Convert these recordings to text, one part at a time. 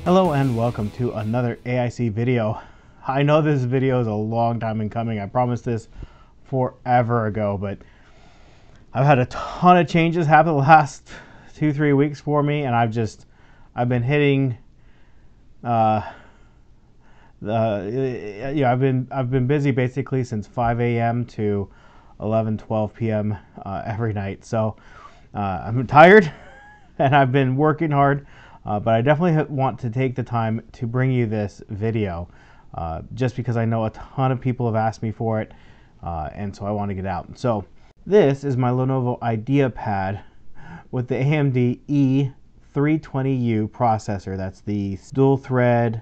Hello and welcome to another AIC video. I know this video is a long time in coming. I promised this forever ago, but I've had a ton of changes happen the last 2-3 weeks for me, and I've been hitting I've been busy basically since 5 a.m. to 11-12 p.m. Every night. So I'm tired and I've been working hard. But I definitely want to take the time to bring you this video just because I know a ton of people have asked me for it, and so I want to get out. So this is my Lenovo IdeaPad with the AMD E320U processor. That's the dual thread,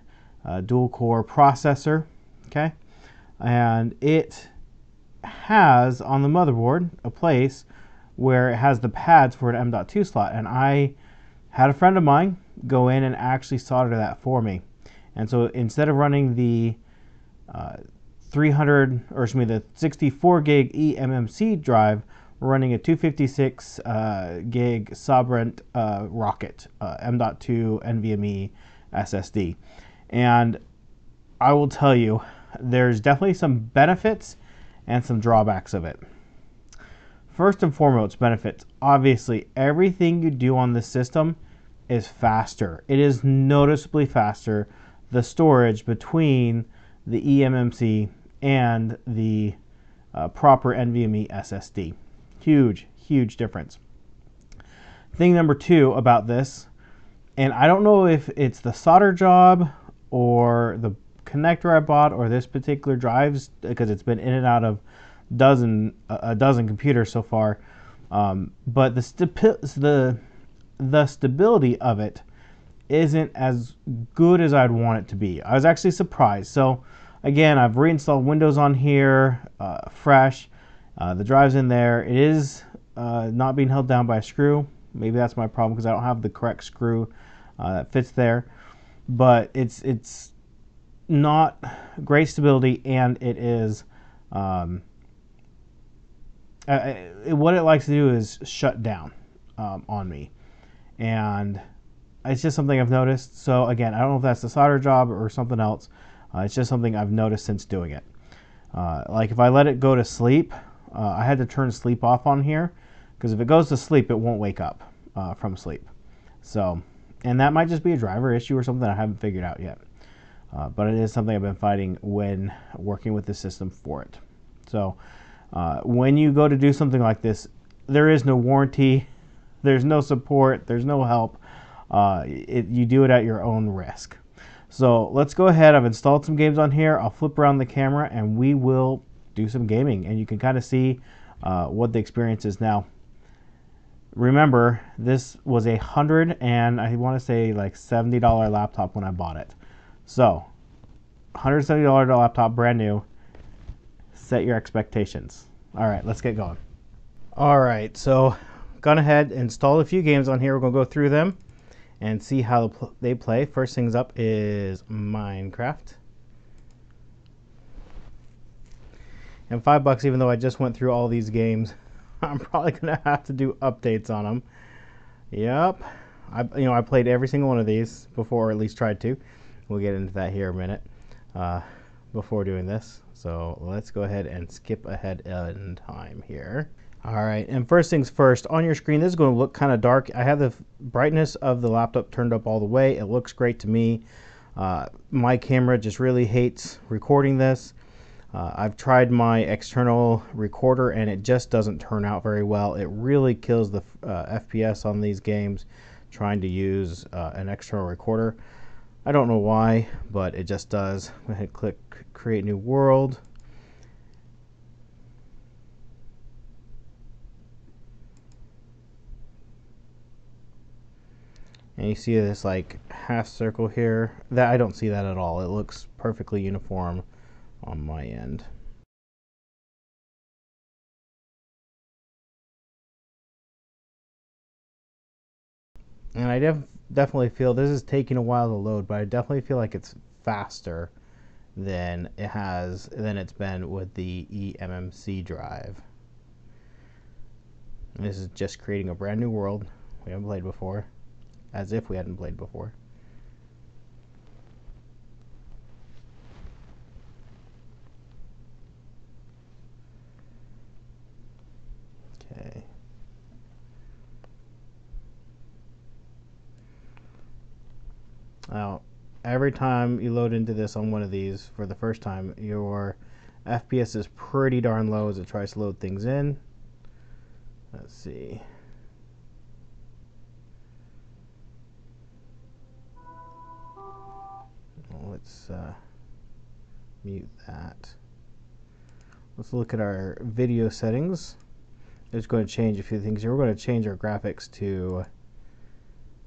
dual core processor, okay? And it has on the motherboard a place where it has the pads for an M.2 slot, and I had a friend of mine go in and actually solder that for me. And so instead of running the 64 gig eMMC drive, we're running a 256 gig Sobrent Rocket M.2 NVMe SSD. And I will tell you, there's definitely some benefits and some drawbacks of it. First and foremost, benefits. Obviously, everything you do on this system is faster. It is noticeably faster. The storage between the eMMC and the proper NVMe SSD. Huge difference. Thing number two about this, and I don't know if it's the solder job or the connector I bought or this particular drives, because it's been in and out of a dozen computers so far, but the stability of it isn't as good as I'd want it to be. I was actually surprised. So again, I've reinstalled Windows on here, fresh. The drive's in there. It is not being held down by a screw. Maybe that's my problem because I don't have the correct screw that fits there. But it's not great stability, and it is what it likes to do is shut down on me. And it's just something I've noticed. So again, I don't know if that's the solder job or something else. It's just something I've noticed since doing it. Like if I let it go to sleep, I had to turn sleep off on here because if it goes to sleep, it won't wake up from sleep. So, and that might just be a driver issue or something I haven't figured out yet. But it is something I've been fighting when working with the system for it. So when you go to do something like this, there is no warranty. There's no support, there's no help. You do it at your own risk. So let's go ahead. I've installed some games on here. I'll flip around the camera and we will do some gaming, and you can kind of see what the experience is now. Remember, this was $100 and I want to say like $70 laptop when I bought it. So $170 laptop, brand new. Set your expectations. All right, let's get going. All right, so gone ahead, installed a few games on here. We're going to go through them and see how they play. First things up is Minecraft. And $5, even though I just went through all these games, I'm probably going to have to do updates on them. Yep. I played every single one of these before, or at least tried to. We'll get into that here in a minute before doing this. So let's go ahead and skip ahead in time here. All right, and first things first, on your screen, this is going to look kind of dark. I have the brightness of the laptop turned up all the way. It looks great to me. My camera just really hates recording this. I've tried my external recorder and it just doesn't turn out very well. It really kills the FPS on these games trying to use an external recorder. I don't know why, but it just does. Go ahead, click Create New World. And you see this like half circle here. That I don't see that at all. It looks perfectly uniform on my end. And I definitely feel this is taking a while to load, but I definitely feel like it's faster than it's been with the eMMC drive. And this is just creating a brand new world we haven't played before, as if we hadn't played before. Now, every time you load into this on one of these for the first time, your FPS is pretty darn low as it tries to load things in. Let's see. Let's mute that. Let's look at our video settings. It's going to change a few things here. We're going to change our graphics to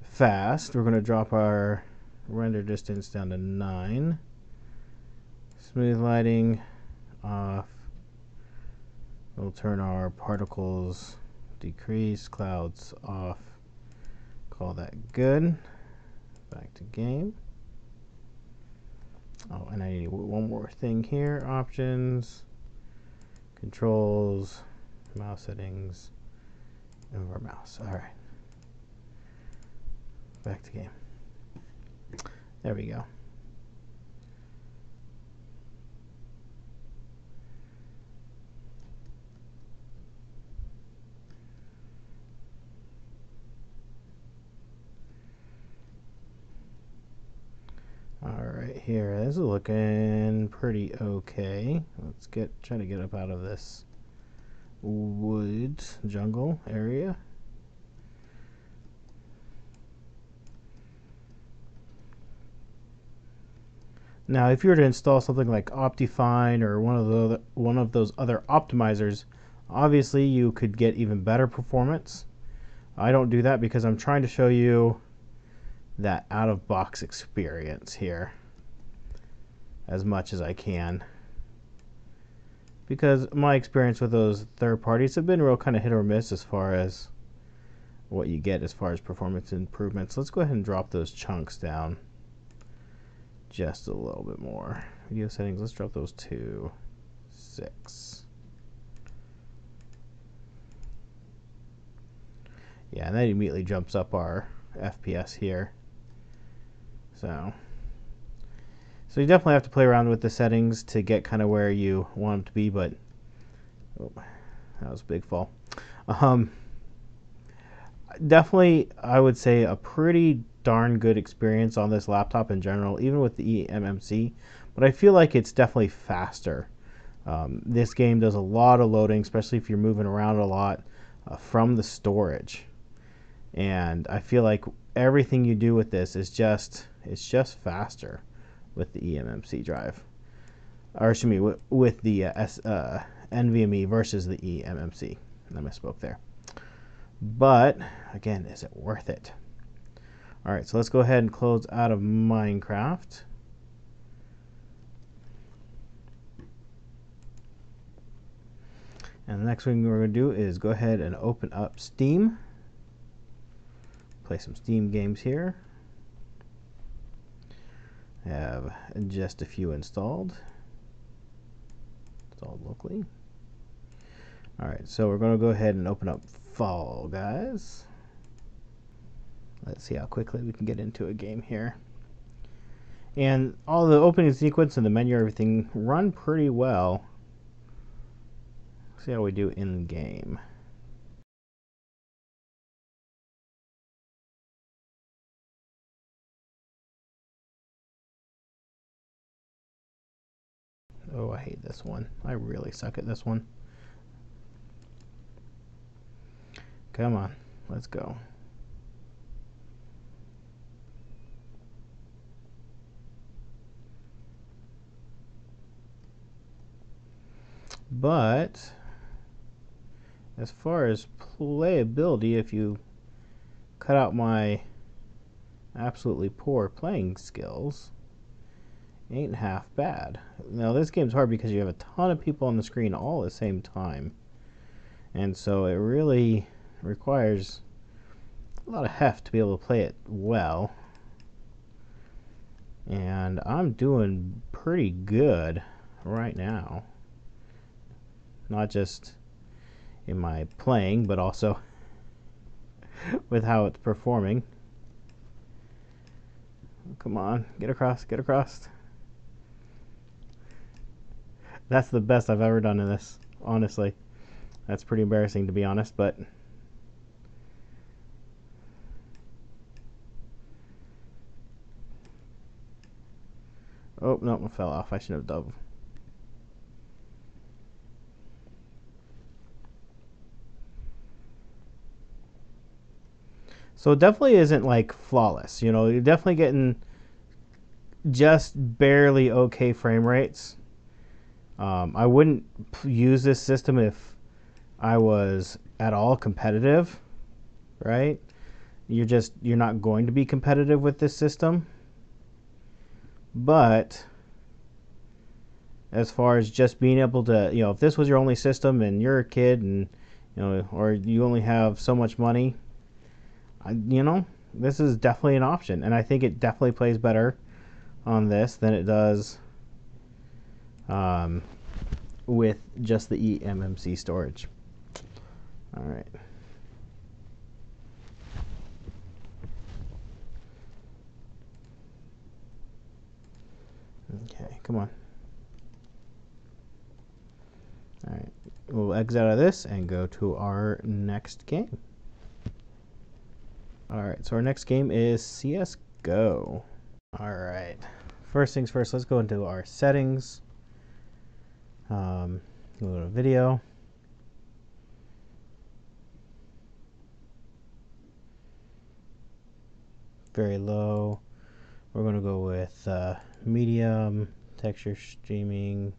fast. We're going to drop our render distance down to 9. Smooth lighting off. We'll turn our particles decrease, clouds off. Call that good. Back to game. Oh, and I need one more thing here. Options, controls, mouse settings, move our mouse. All right. Back to game. There we go. Alright, here, this is looking pretty okay. Let's try to get up out of this woods jungle area. Now, if you were to install something like Optifine or one of those other optimizers, obviously you could get even better performance. I don't do that because I'm trying to show you that out-of-box experience here as much as I can, because my experience with those third parties have been real kind of hit or miss as far as what you get as far as performance improvements. Let's go ahead and drop those chunks down just a little bit more. Video settings, let's drop those to 6. Yeah, and that immediately jumps up our FPS here. So you definitely have to play around with the settings to get kind of where you want them to be, but oh, that was a big fall. Definitely, I would say a pretty darn good experience on this laptop in general, even with the eMMC, but I feel like it's definitely faster. This game does a lot of loading, especially if you're moving around a lot from the storage, and I feel like everything you do with this is just faster with the eMMC drive, or excuse me, with the NVMe versus the eMMC. I misspoke there. But again, is it worth it? All right, so let's go ahead and close out of Minecraft. And the next thing we're going to do is go ahead and open up Steam. Play some Steam games here. I have just a few installed locally. All right, so we're going to go ahead and open up Fall Guys. Let's see how quickly we can get into a game here. And all the opening sequence and the menu, everything run pretty well. See how we do in game. Oh, I hate this one. I really suck at this one. Come on, let's go. But as far as playability, if you cut out my absolutely poor playing skills, ain't half bad. Now this game's hard because you have a ton of people on the screen all at the same time, and so it really requires a lot of heft to be able to play it well, and I'm doing pretty good right now, not just in my playing but also with how it's performing. Come on, get across, get across. That's the best I've ever done in this, honestly. That's pretty embarrassing, to be honest, but Oh, no, it fell off. I should have dove. So it definitely isn't like flawless. You know, you're definitely getting just barely okay frame rates. I wouldn't use this system if I was at all competitive, right? You're not going to be competitive with this system. But as far as just being able to, you know, if this was your only system and you're a kid and, you know, or you only have so much money, you know, this is definitely an option. And I think it definitely plays better on this than it does with just the eMMC storage. All right. Okay, come on. All right, we'll exit out of this and go to our next game. All right, so our next game is CSGO. All right, first things first, let's go into our settings. Go to video. Very low. We're going to go with medium, texture streaming,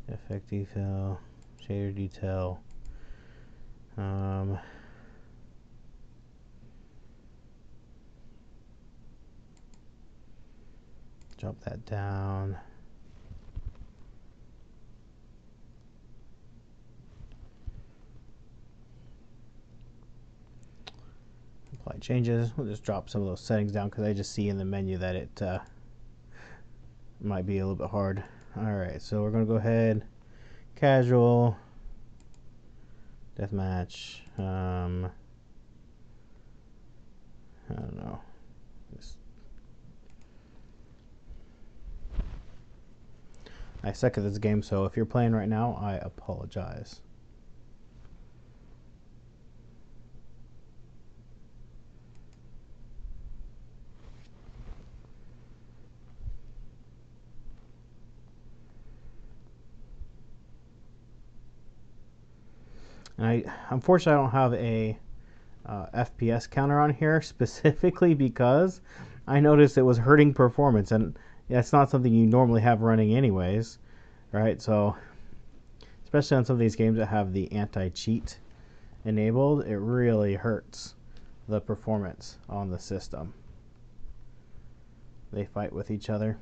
effect detail, shader detail. Drop that down. Apply changes. We'll just drop some of those settings down because I just see in the menu that it might be a little bit hard. All right, so we're going to go ahead, casual, deathmatch. I don't know. I suck at this game, so if you're playing right now, I apologize. And unfortunately, I don't have a FPS counter on here specifically because I noticed it was hurting performance, and that's not something you normally have running anyways, right? So, especially on some of these games that have the anti-cheat enabled, it really hurts the performance on the system. They fight with each other.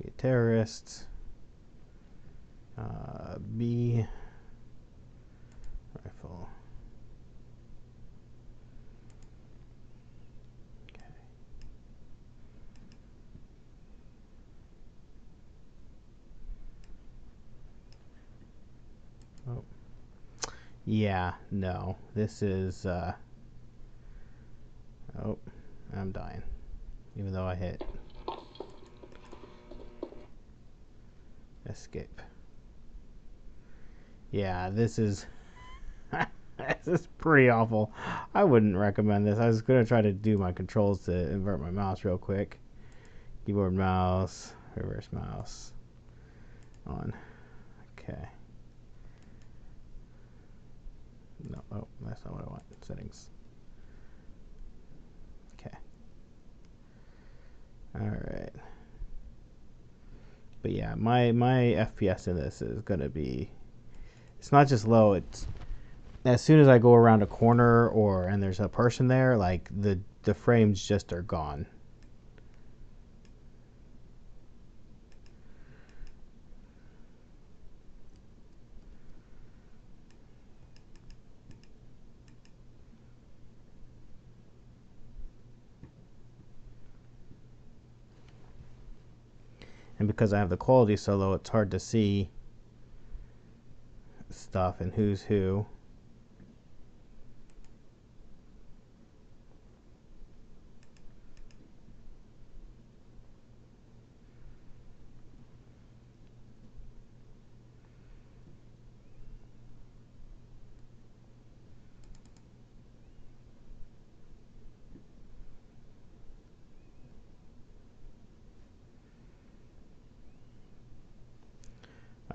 Be a terrorist. B rifle. Okay. Oh. Yeah, no. This is oh, I'm dying. Even though I hit escape. Yeah, this is this is pretty awful. I wouldn't recommend this. I was gonna try to do my controls to invert my mouse real quick. Keyboard, mouse, reverse mouse on. Okay. No, oh, that's not what I want. Settings. Okay. All right. But yeah, my FPS in this is gonna be. It's not just low. It's as soon as I go around a corner and there's a person there, like the frames just are gone. And because I have the quality so low, it's hard to see stuff and who's who.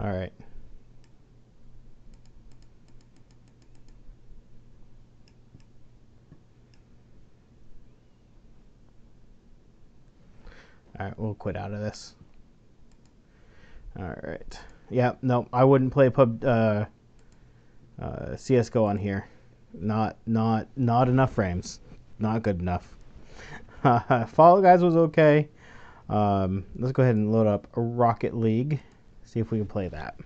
All right. All right, we'll quit out of this. All right. Yeah, no, I wouldn't play CS:GO on here. Not enough frames. Not good enough. Fall Guys was okay. Let's go ahead and load up a Rocket League. See if we can play that.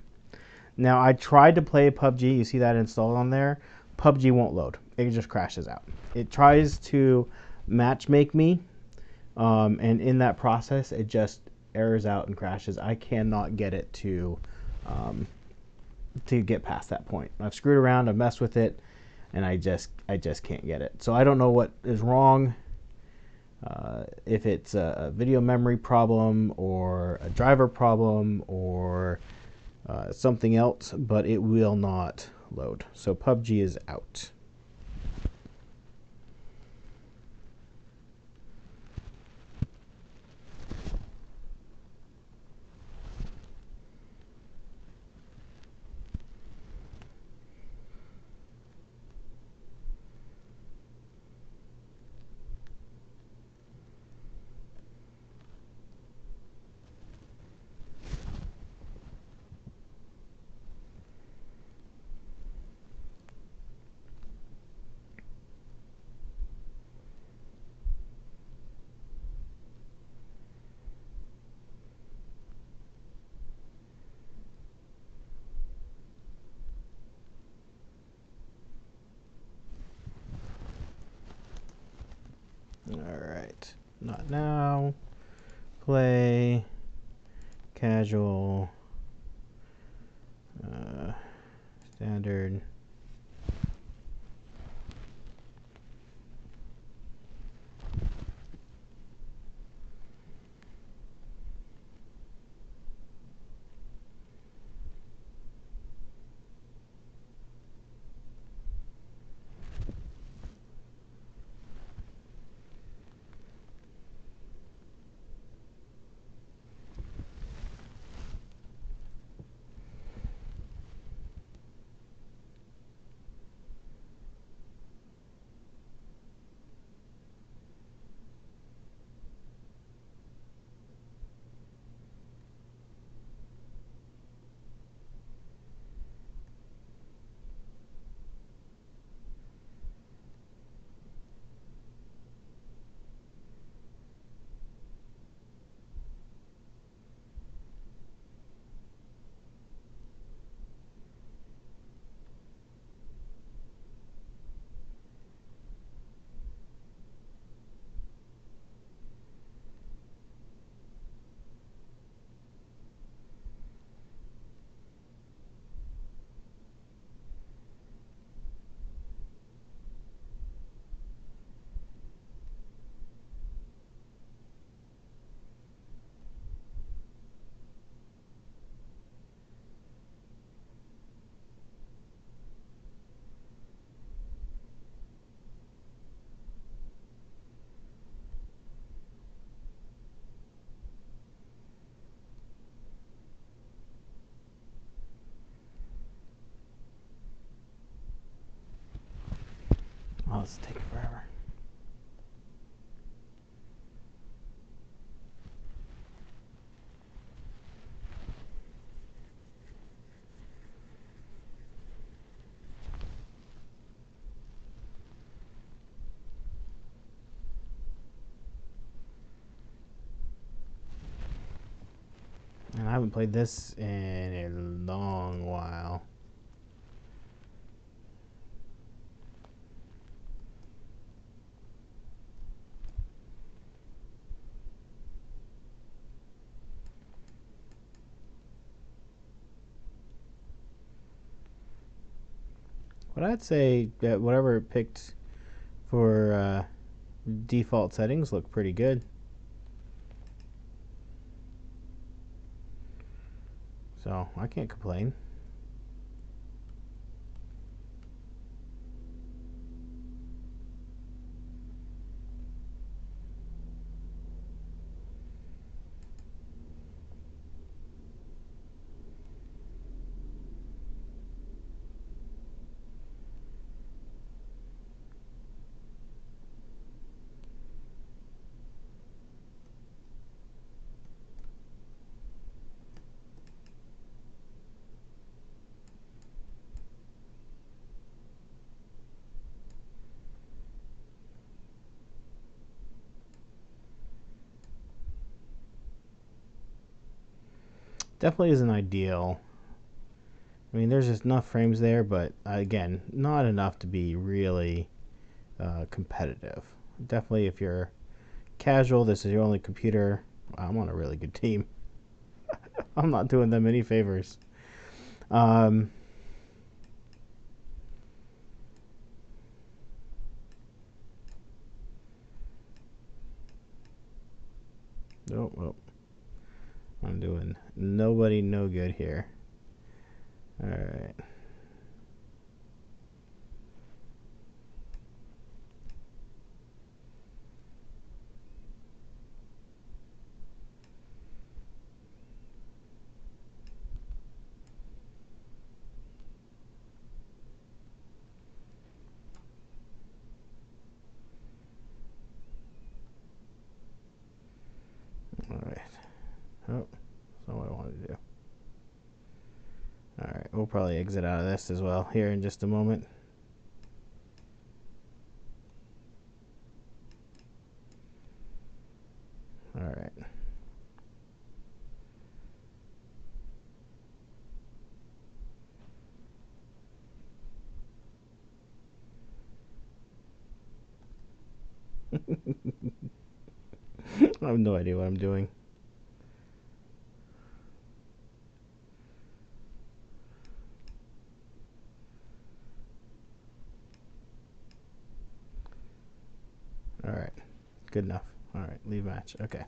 Now, I tried to play PUBG. You see that installed on there? PUBG won't load. It just crashes out. It tries to match make me, and in that process, it just errors out and crashes. I cannot get it to get past that point. I've screwed around, I've messed with it, and I just can't get it. So I don't know what is wrong. If it's a video memory problem or a driver problem or something else, but it will not load. So PUBG is out. Alright, not now. Play, casual, standard. Oh, this is taking forever. And I haven't played this in a long while. But I'd say that whatever it picked for default settings look pretty good. So I can't complain. Definitely isn't ideal. I mean, there's just enough frames there, but again, not enough to be really competitive. Definitely, if you're casual, this is your only computer, I'm on a really good team. I'm not doing them any favors. Um, nope. I'm doing nobody no good here. All right. All right. Oh, that's not what I wanted to do. All right. We'll probably exit out of this as well here in just a moment. All right. I have no idea what I'm doing. All right. Good enough. All right. Leave match. Okay.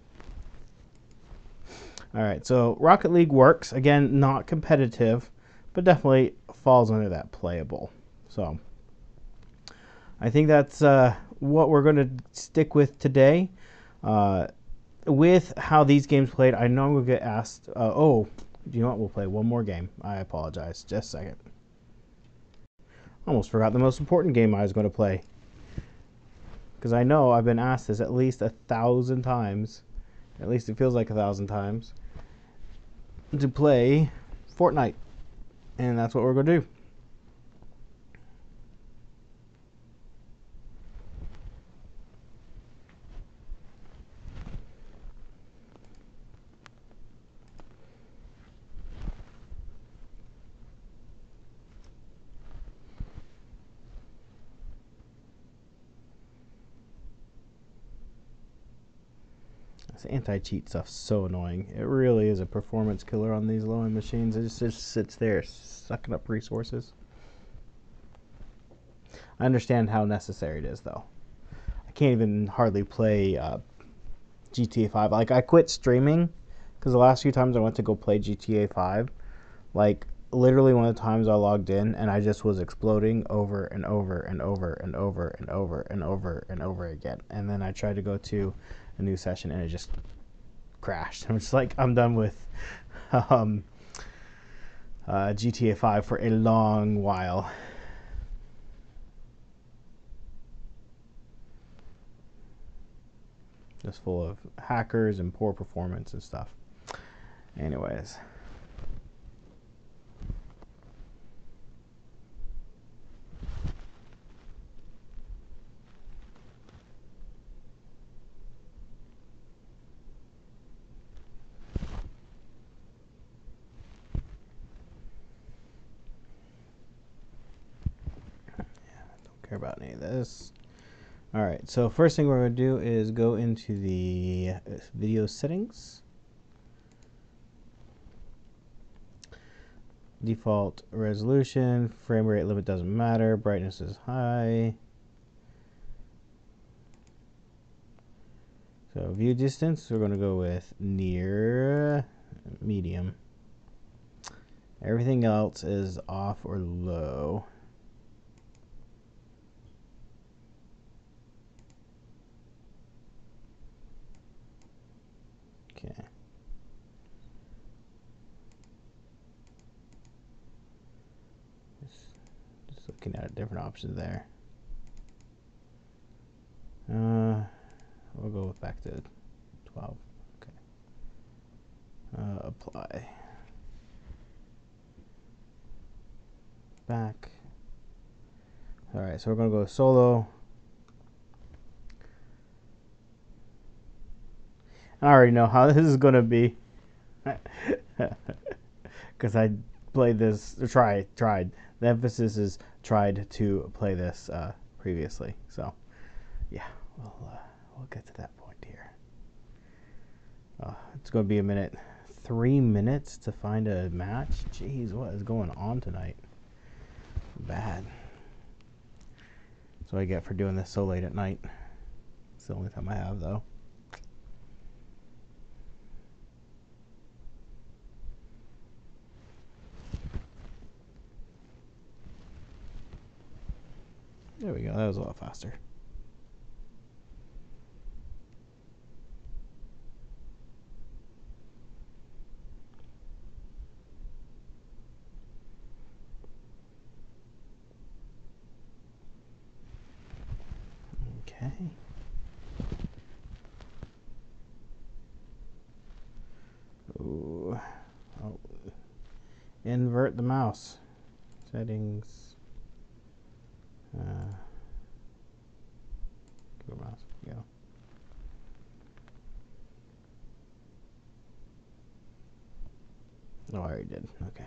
All right. So Rocket League works. Again, not competitive, but definitely falls under that playable. So I think that's what we're going to stick with today. With how these games played, I know I'm going to get asked, do you know what? We'll play one more game. I apologize. Just a second. Almost forgot the most important game I was going to play. Because I know I've been asked this at least 1,000 times. At least it feels like 1,000 times. To play Fortnite. And that's what we're going to do. This anti-cheat stuff's so annoying. It really is a performance killer on these low-end machines. It just sits there sucking up resources. I understand how necessary it is, though. I can't even hardly play GTA 5. Like, I quit streaming because the last few times I went to go play GTA 5, like, literally one of the times I logged in and I just was exploding over and over and over and over and over and over and over again. And then I tried to go to a new session and it just crashed. I'm just like, I'm done with GTA 5 for a long while. Just full of hackers and poor performance and stuff. Anyways. Care about any of this. All right, so first thing we're going to do is go into the video settings. Default resolution, frame rate limit doesn't matter, brightness is high. So view distance, we're going to go with near, medium. Everything else is off or low. Okay. Just looking at different options there. We'll go back to 12. Okay. Apply. Back. All right, so we're going to go solo. I already know how this is going to be. because I played this, tried. The emphasis is tried to play this previously. So, yeah, we'll get to that point here. It's going to be a minute. 3 minutes to find a match? Jeez, what is going on tonight? Bad. That's what I get for doing this so late at night. It's the only time I have, though. There we go. That was a lot faster. Okay. Ooh. Oh. Invert the mouse. Settings. Go mouse. Go. Oh, I already did. Okay.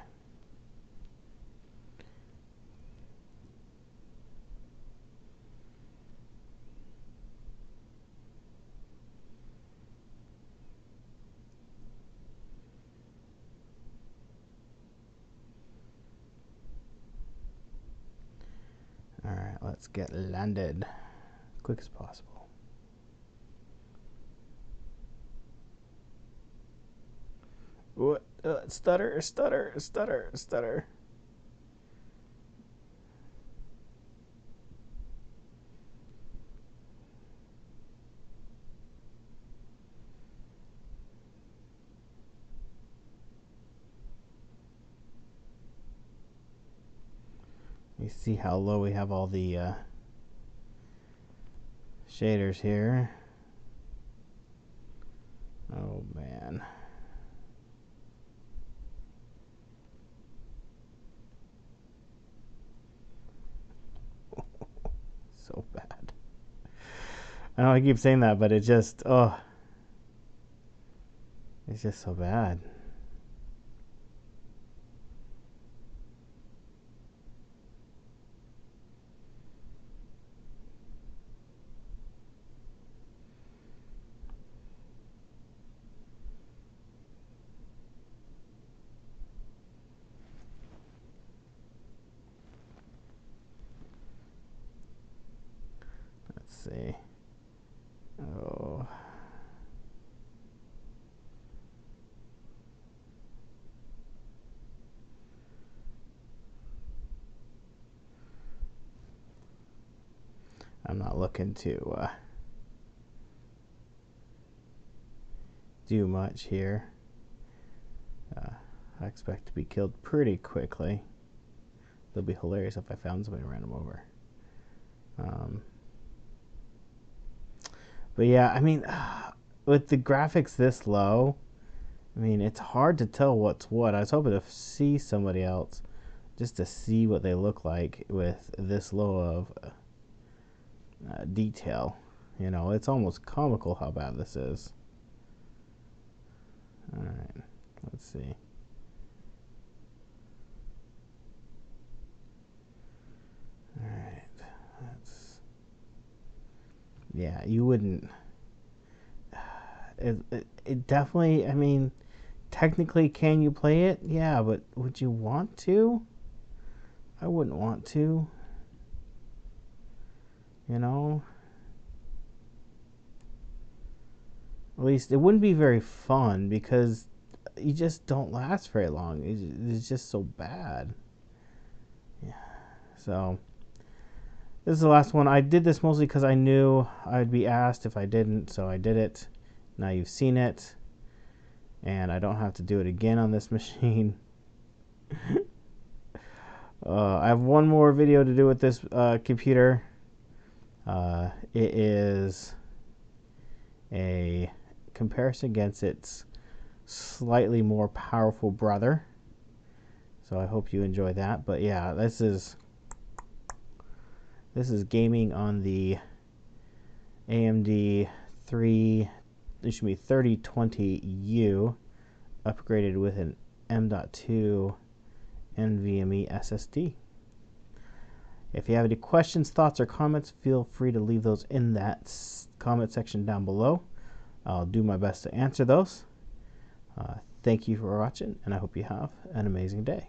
Alright, let's get landed as quick as possible. What? Stutter. You see how low we have all the shaders here. Oh man. So bad. I know I keep saying that, but it just, it's just so bad. Let's see. Oh. I'm not looking to do much here. I expect to be killed pretty quickly. It'll be hilarious if I found somebody and ran them over. But yeah, I mean, with the graphics this low, I mean, it's hard to tell what's what. I was hoping to see somebody else just to see what they look like with this low of detail. You know, it's almost comical how bad this is. Alright, let's see. Alright, yeah, you wouldn't. It definitely, I mean, technically, can you play it? Yeah, but would you want to? I wouldn't want to. You know? At least it wouldn't be very fun because you just don't last very long. It's just so bad. Yeah. So this is the last one. I did this mostly because I knew I'd be asked if I didn't, so I did it. Now you've seen it, and I don't have to do it again on this machine. I have one more video to do with this computer. It is a comparison against its slightly more powerful brother. So I hope you enjoy that. But yeah, this is gaming on the AMD 3020U, upgraded with an M.2 NVMe SSD. If you have any questions, thoughts, or comments, feel free to leave those in that comment section down below. I'll do my best to answer those. Thank you for watching, and I hope you have an amazing day.